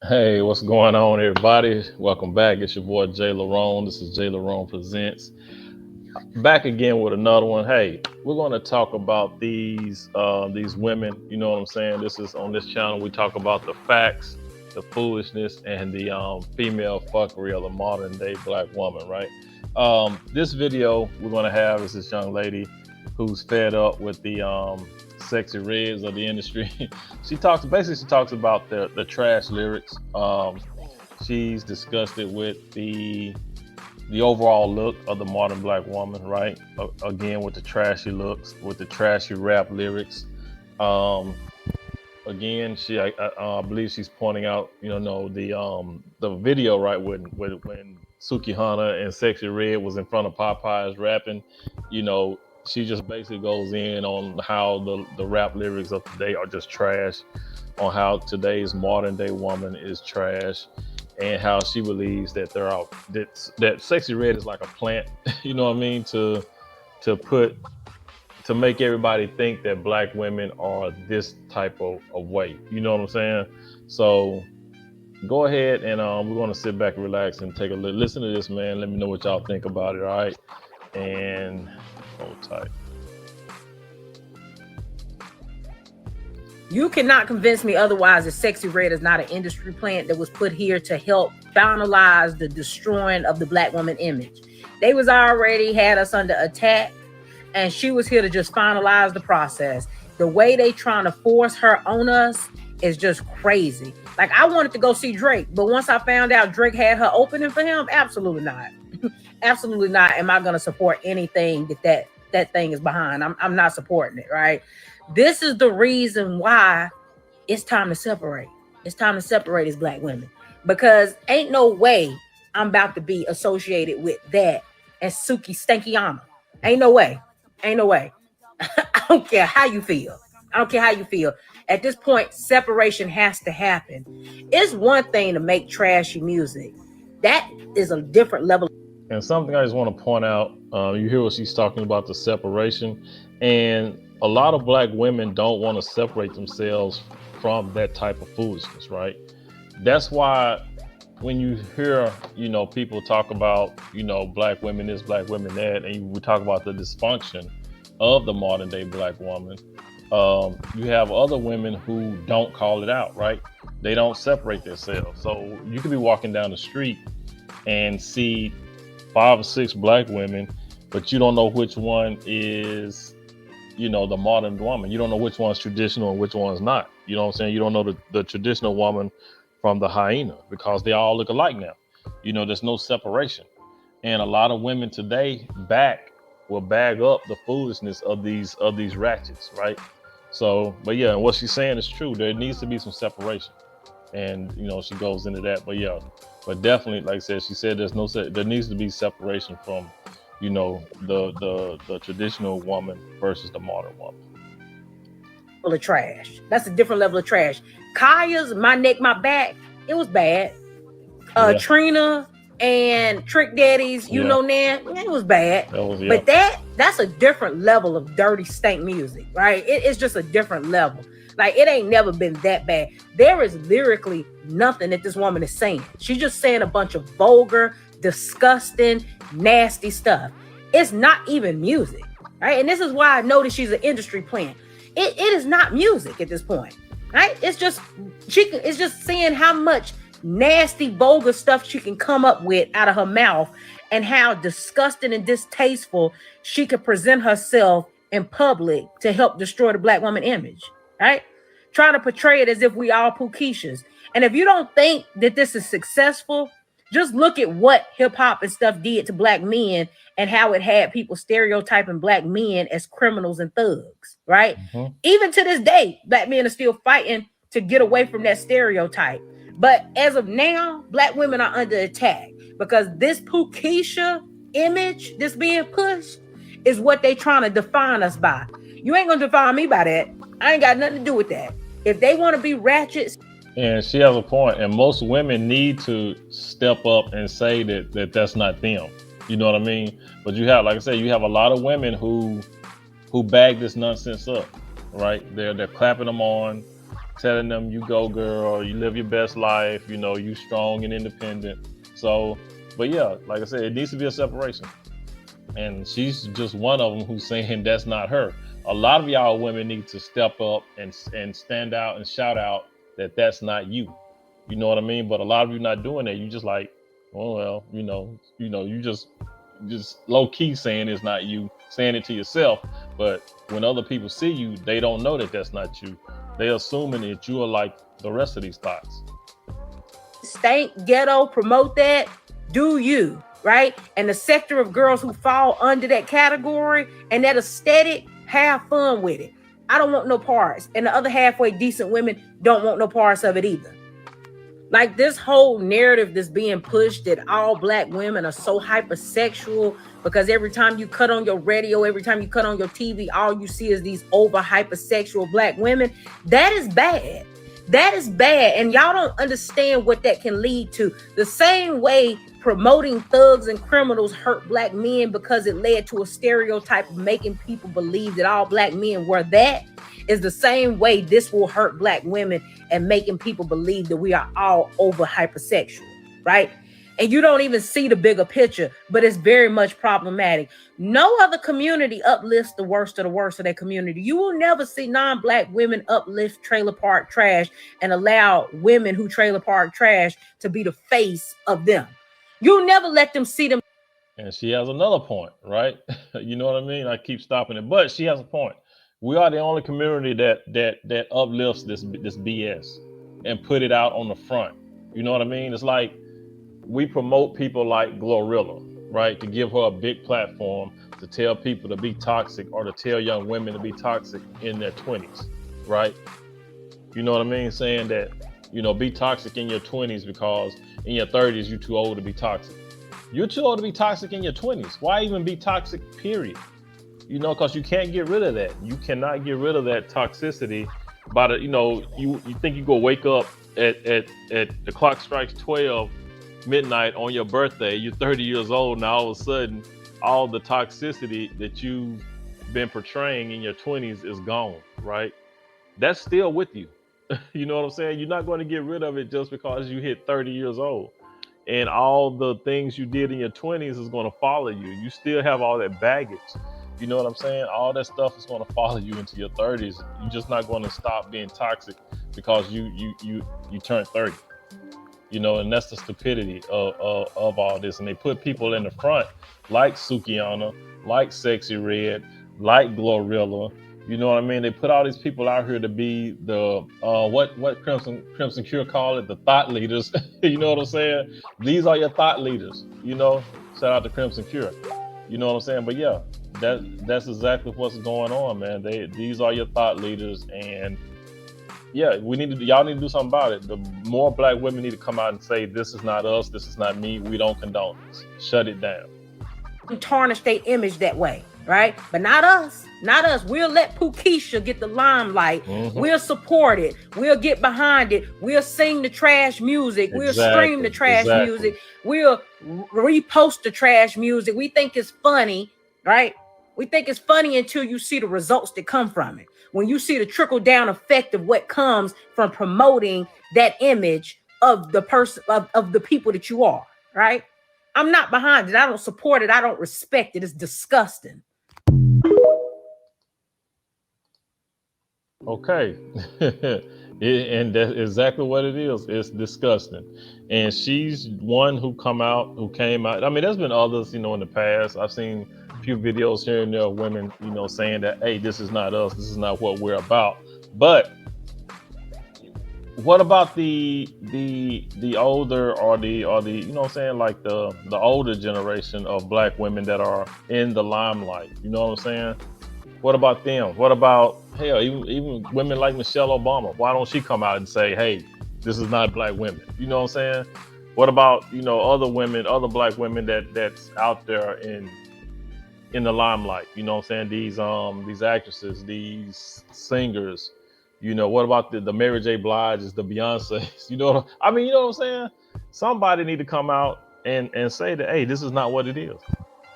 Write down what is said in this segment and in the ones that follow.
Hey, what's going on, everybody? Welcome back. It's your boy Jay Larone. This is Jay Larone Presents. Back again with another one. Hey, we're going to talk about these women. You know what I'm saying? This is on this channel. We talk about the facts, the foolishness, and the female fuckery of the modern day black woman. Right? This video we're going to have is this young lady who's fed up with the sexy reds of the industry. She talks about the trash lyrics. She's disgusted with the overall look of the modern black woman, right? Again, with the trashy looks, with the trashy rap lyrics. Um, Again, I believe she's pointing out, the video, right, when Sukihana and Sexy Red was in front of Popeyes rapping. you know, she just basically goes in on how the rap lyrics of today are just trash, on how today's modern day woman is trash, and how she believes that that Sexy Red is like a plant, you know what I mean, to put to make everybody think that black women are this type of way. You know what I'm saying? So go ahead and we're gonna sit back and relax and take a listen to this, man. Let me know what y'all think about it, all right? And hold tight. You cannot convince me otherwise that Sexy Red is not an industry plant that was put here to help finalize the destroying of the black woman image. They was already had us under attack, and she was here to just finalize the process. The way they trying to force her on us is just crazy. Like, I wanted to go see Drake, but once I found out Drake had her opening for him, absolutely not. Absolutely not. Am I going to support anything that thing is behind? I'm not supporting it, right? This is the reason why it's time to separate. It's time to separate as black women, because ain't no way I'm about to be associated with that as Sukihana. Ain't no way. Ain't no way. I don't care how you feel. I don't care how you feel. At this point, separation has to happen. It's one thing to make trashy music. That is a different level. And something I just want to point out, you hear what she's talking about, the separation, and a lot of black women don't want to separate themselves from that type of foolishness, right? That's why when you hear, people talk about, black women this, black women that, and we talk about the dysfunction of the modern day black woman, you have other women who don't call it out, right? They don't separate themselves. So you could be walking down the street and see 5 or 6 black women, but you don't know which one is, the modern woman. You don't know which one's traditional and which one's not. You know what I'm saying? You don't know the traditional woman from the hyena, because they all look alike now. There's no separation. And a lot of women today will bag up the foolishness of these ratchets, right? So, but yeah, and what she's saying is true. There needs to be some separation, and she goes into that. But yeah, but definitely, like I said, she said there needs to be separation from, the traditional woman versus the modern woman. Of trash. That's a different level of trash. Kaya's My Neck, My Back, it was bad. Yeah, Trina and Trick Daddy's, yeah, Nan, it was bad. yeah. But that's a different level of dirty stank music, right? It's just a different level. Like, it ain't never been that bad. There is lyrically nothing that this woman is saying. She's just saying a bunch of vulgar, disgusting, nasty stuff. It's not even music, right? And this is why I know that she's an industry plant. It is not music at this point, right? It's just it's just saying how much nasty, vulgar stuff she can come up with out of her mouth, and how disgusting and distasteful she could present herself in public to help destroy the black woman image, right? Trying to portray it as if we all Pookeishas. And if you don't think that this is successful, just look at what hip hop and stuff did to black men, and how it had people stereotyping black men as criminals and thugs, right? Mm-hmm. Even to this day, black men are still fighting to get away from that stereotype. But as of now, black women are under attack, because this Pookeisha image that's being pushed is what they trying to define us by. You ain't gonna define me by that. I ain't got nothing to do with that. If they want to be ratchets. And she has a point, and most women need to step up and say that that's not them. You know what I mean? But you have, like I said, you have a lot of women who bag this nonsense up, right? They're clapping them on, telling them you go girl, you live your best life, you know, you strong and independent. So, but yeah, like I said, it needs to be a separation. And she's just one of them who's saying that's not her. A lot of y'all women need to step up and stand out and shout out that that's not you. You know what I mean? But a lot of you not doing that. You just like, oh well, you just low key saying it's not you, saying it to yourself. But when other people see you, they don't know that that's not you. They assuming that you are like the rest of these thoughts. Stank, ghetto, promote that, do you, right? And the sector of girls who fall under that category and that aesthetic, have fun with it. I don't want no parts. And the other halfway decent women don't want no parts of it either. Like this whole narrative that's being pushed that all black women are so hypersexual because every time you cut on your radio, every time you cut on your TV, all you see is these over hypersexual black women. That is bad. That is bad. And y'all don't understand what that can lead to. The same way promoting thugs and criminals hurt black men because it led to a stereotype of making people believe that all black men were that, is the same way this will hurt black women and making people believe that we are all over hypersexual, right? And you don't even see the bigger picture, but it's very much problematic. No other community uplifts the worst of their community. You will never see non-black women uplift trailer park trash and allow women who trailer park trash to be the face of them. You'll never let them see them. And she has another point, right? You know what I mean? I keep stopping it, but she has a point. We are the only community that uplifts this BS and put it out on the front. You know what I mean? It's like we promote people like Glorilla, right? To give her a big platform to tell people to be toxic or to tell young women to be toxic in their 20s, right? You know what I mean? Saying that, be toxic in your 20s because in your 30s you're too old to be toxic. You're too old to be toxic in your 20s. Why even be toxic, period? Because you can't get rid of that. You cannot get rid of that toxicity by you think you go wake up at the clock strikes 12 midnight on your birthday, you're 30 years old, now all of a sudden all the toxicity that you've been portraying in your 20s is gone, right? That's still with you. You know what I'm saying? You're not going to get rid of it just because you hit 30 years old. And all the things you did in your 20s is going to follow you. You still have all that baggage. You know what I'm saying? All that stuff is going to follow you into your 30s. You're just not going to stop being toxic because you turn 30. And that's the stupidity of all this. And they put people in the front like Sukihana, like Sexy Red, like Glorilla. You know what I mean? They put all these people out here to be the what Crimson Cure call it, the thought leaders. You know what I'm saying? These are your thought leaders. Shout out to Crimson Cure. You know what I'm saying? But yeah, that's exactly what's going on, man. These are your thought leaders, and yeah, y'all need to do something about it. The more black women need to come out and say, this is not us, this is not me, we don't condone this. Shut it down. Tarnish their image that way, right? But not us. Not us. We'll let Pookeisha get the limelight. Mm-hmm. We'll support it. We'll get behind it. We'll sing the trash music. We'll stream the trash music. We'll repost the trash music. We think it's funny, right? We think it's funny until you see the results that come from it. When you see the trickle down effect of what comes from promoting that image of the person, of the people that you are, right? I'm not behind it. I don't support it. I don't respect it. It's disgusting. Okay. And that's exactly what it is. It's disgusting. And she's one who came out. I mean, there's been others, in the past. I've seen a few videos here and there of women, saying that, hey, this is not us. This is not what we're about. But what about the older or the like the older generation of black women that are in the limelight? You know what I'm saying? What about them? What about, hell, even women like Michelle Obama? Why don't she come out and say, hey, this is not black women? You know what I'm saying? What about, other women, other black women that's out there in the limelight? You know what I'm saying? These actresses, these singers. What about the Mary J. Blige's, the Beyonce's? You know what I'm saying? Somebody need to come out and say that, hey, this is not what it is.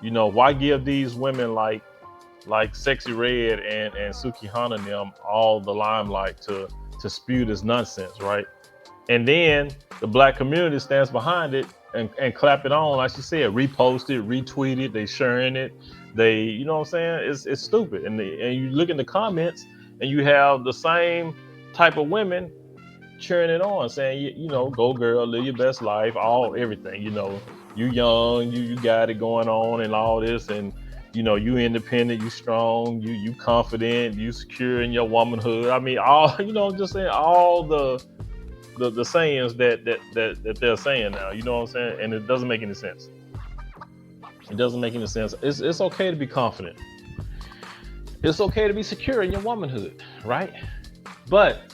Why give these women like Sexy Red and Sukihana and them all the limelight to to spew this nonsense, right? And then the black community stands behind it and clap it on, like she said, repost it, retweet it, they sharing it, they, you know what I'm saying? It's stupid. And you look in the comments and you have the same type of women cheering it on, saying, you know, go girl, live your best life, all everything, you know, you young, you got it going on and all this, and you know, you independent, you strong, you confident, you secure in your womanhood. I mean, all you know, just saying all the sayings that they're saying now, you know what I'm saying? And it doesn't make any sense. It doesn't make any sense. It's okay to be confident. It's okay to be secure in your womanhood, right? But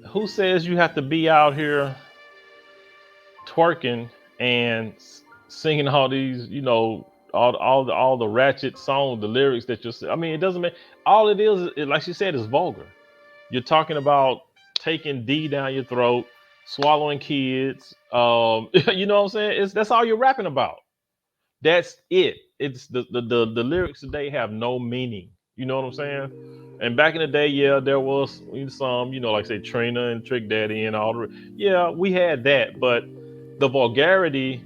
who says you have to be out here twerking and singing all these, you know, all the ratchet songs, the lyrics that you're. I mean, it doesn't make. All it is, like she said, is vulgar. You're talking about taking D down your throat, swallowing kids. You know what I'm saying? That's all you're rapping about. That's it. It's the lyrics today have no meaning. You know what I'm saying? And back in the day, yeah, there was some, you know, like say Trina and Trick Daddy and all the, yeah, we had that, but the vulgarity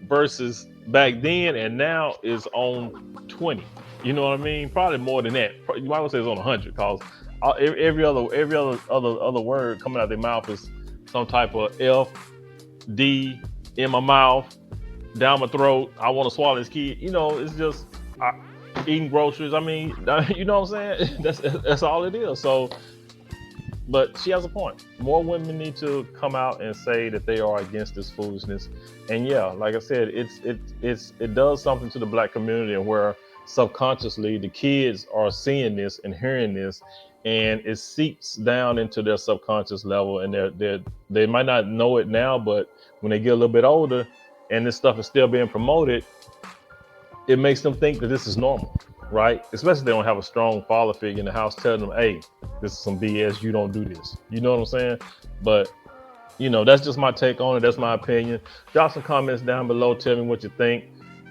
versus back then and now is on 20. You know what I mean? Probably more than that. You might want to say it's on 100 because every other word coming out of their mouth is some type of F, D in my mouth, down my throat. I want to swallow this kid. You know, it's just eating groceries. I mean, you know what I'm saying? That's all it is. So, but she has a point. More women need to come out and say that they are against this foolishness. And yeah, like I said, it does something to the black community, and where subconsciously the kids are seeing this and hearing this, and it seeps down into their subconscious level, and they might not know it now, but when they get a little bit older, and this stuff is still being promoted, it makes them think that this is normal, right? Especially if they don't have a strong father figure in the house telling them, hey, this is some BS, you don't do this. You know what I'm saying? But, you know, that's just my take on it. That's my opinion. Drop some comments down below. Tell me what you think.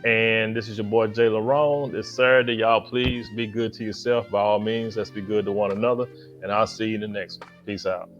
And this is your boy, Jay Larone. It's Saturday. Y'all, please be good to yourself. By all means, let's be good to one another. And I'll see you in the next one. Peace out.